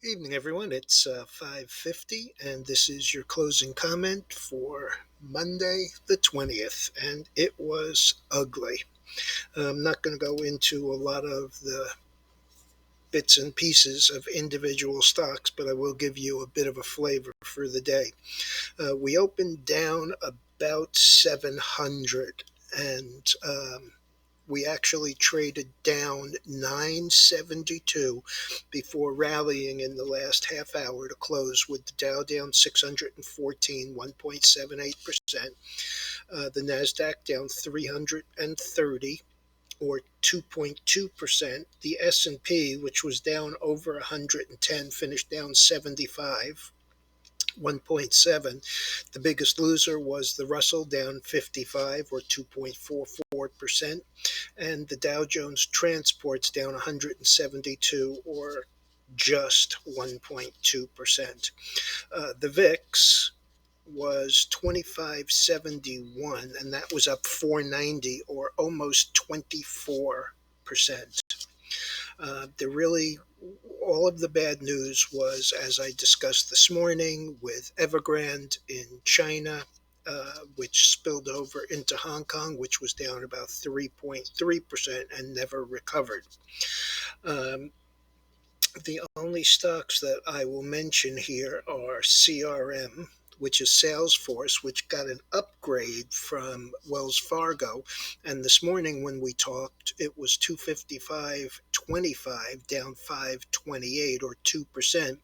Evening, everyone. It's 5:50, and this is your closing comment for Monday, the 20th, and it was ugly. I'm not going to go into a lot of the bits and pieces of individual stocks, but I will give you a bit of a flavor for the day. We opened down about 700, and we actually traded down 972 before rallying in the last half hour to close with the Dow down 614, 1.78%, the Nasdaq down 330 or 2.2%, the S&P, which was down over 110, finished down 75, 1.7. The biggest loser was the Russell, down 55 or 2.44%, and the Dow Jones Transports down 172 or just 1.2%. The VIX was 2571, and that was up 490 or almost 24%. All of the bad news was, as I discussed this morning, with Evergrande in China, which spilled over into Hong Kong, which was down about 3.3% and never recovered. The only stocks that I will mention here are CRM, which is Salesforce, which got an upgrade from Wells Fargo. And this morning when we talked, it was 255.25, down 528 or 2%.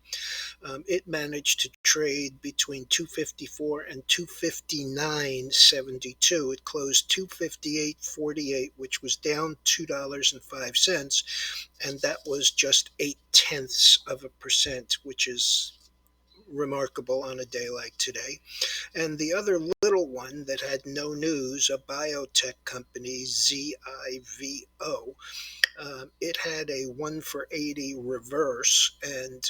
It managed to trade between 254 and 259.72. It closed 258.48, which was down $2.05, and that was just 0.8%, which is remarkable on a day like today. And the other little one that had no news, a biotech company, ZIVO, it had a 1 for 80 reverse, and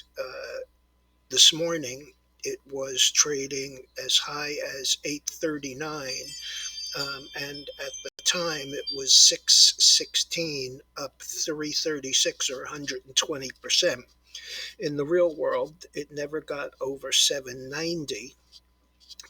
this morning it was trading as high as 839, and at the time it was 616, up 336 or 120%. In the real world, it never got over 790,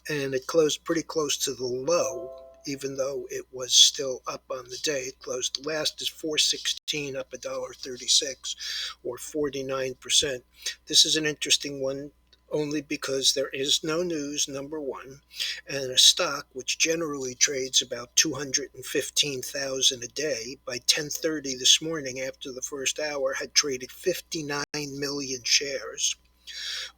and it closed pretty close to the low, even though it was still up on the day. It closed last as 416, up $1.36 or 49%. This is an interesting one only because there is no news, number one, and a stock which generally trades about 215,000 a day by 10:30 this morning after the first hour had traded 59 million shares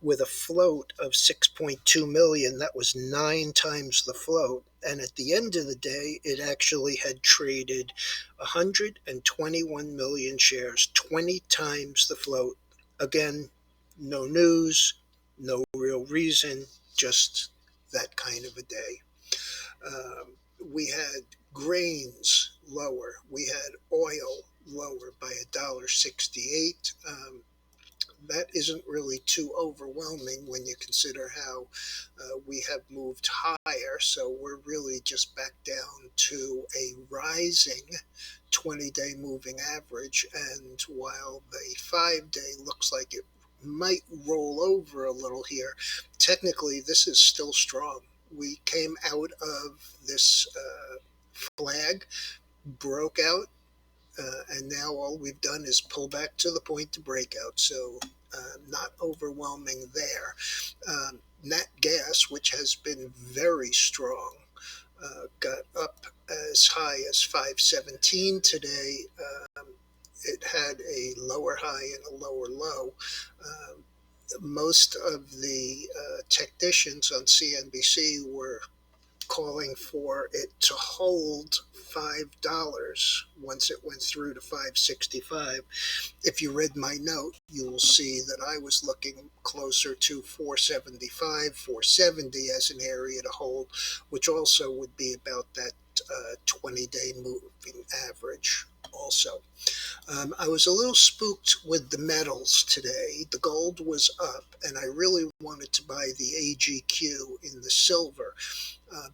with a float of 6.2 million. That was 9 times the float, and at the end of the day it actually had traded 121 million shares, 20 times the float. Again, no news, no real reason, just that kind of a day. We had grains lower, we had oil lower by $1.68. That isn't really too overwhelming when you consider how we have moved higher. So we're really just back down to a rising 20-day moving average. And while the 5-day looks like it might roll over a little here, technically this is still strong. We came out of this flag, broke out, and now all we've done is pull back to the point to breakout. So not overwhelming there. Nat gas, which has been very strong, got up as high as 517 today. It had a lower high and a lower low. Most of the technicians on CNBC were calling for it to hold $5 once it went through to 565. If you read my note, you will see that I was looking closer to 475, 470 as an area to hold, which also would be about that 20-day moving average. also. I was a little spooked with the metals today. The gold was up, and I really wanted to buy the AGQ in the silver.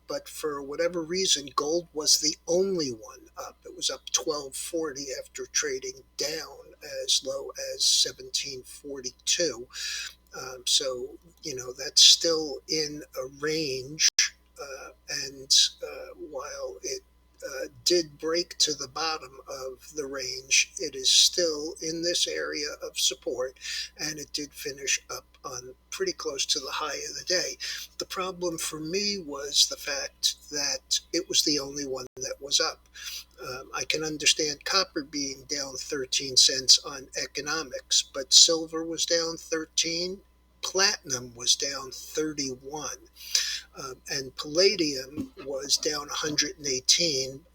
But for whatever reason, gold was the only one up. It was up 1240 after trading down as low as 1742. So, that's still in a range. And while it did break to the bottom of the range, it is still in this area of support, and it did finish up on pretty close to the high of the day. The problem for me was the fact that it was the only one that was up. I can understand copper being down 13 cents on economics, but silver was down 13, platinum was down 31. And palladium was down 118.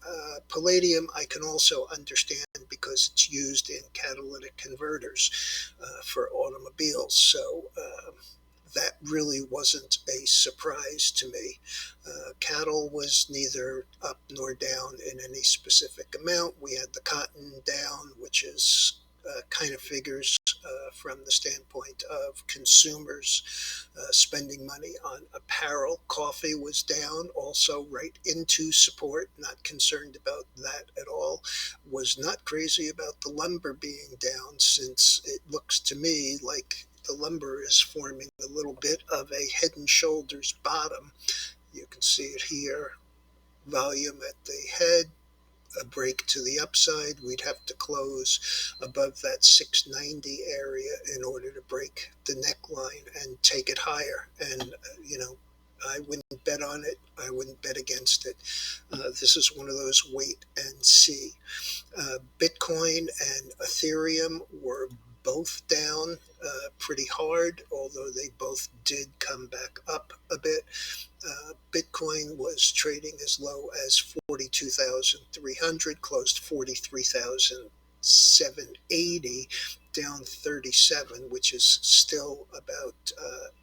Palladium I can also understand because it's used in catalytic converters for automobiles. So that really wasn't a surprise to me. Cattle was neither up nor down in any specific amount. We had the cotton down, which is kind of figures from the standpoint of consumers spending money on apparel. Coffee was down, also right into support, not concerned about that at all. Was not crazy about the lumber being down, since it looks to me like the lumber is forming a little bit of a head and shoulders bottom. You can see it here. Volume at the head, a break to the upside. We'd have to close above that 690 area in order to break the neckline and take it higher. And, I wouldn't bet on it. I wouldn't bet against it. This is one of those wait and see. Bitcoin and Ethereum were both down pretty hard, although they both did come back up a bit. Bitcoin was trading as low as 42,300, closed 43,780, down 37, which is still about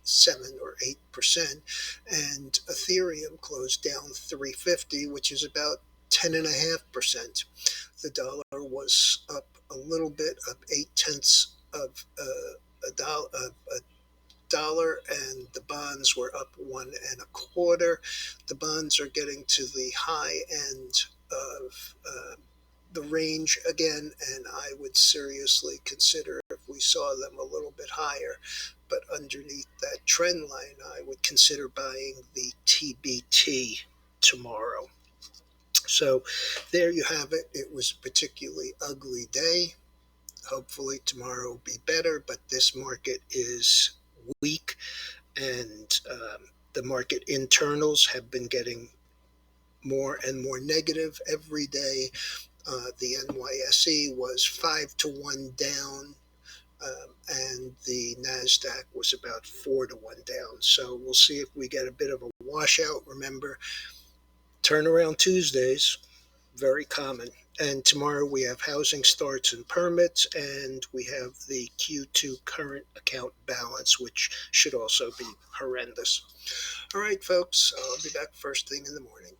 7 or 8%. And Ethereum closed down 350, which is about 10.5%. The dollar was up a little bit, up 0.8 of a dollar, and the bonds were up 1.25. The bonds are getting to the high end of the range again, and I would seriously consider if we saw them a little bit higher. But underneath that trend line, I would consider buying the TBT tomorrow. So there you have it. It was a particularly ugly day. Hopefully tomorrow will be better, but this market is weak, and the market internals have been getting more and more negative every day. The NYSE was 5-1 down, and the NASDAQ was about 4-1 down. So we'll see if we get a bit of a washout. Remember, turnaround Tuesdays, very common. And tomorrow we have housing starts and permits, and we have the Q2 current account balance, which should also be horrendous. All right, folks, I'll be back first thing in the morning.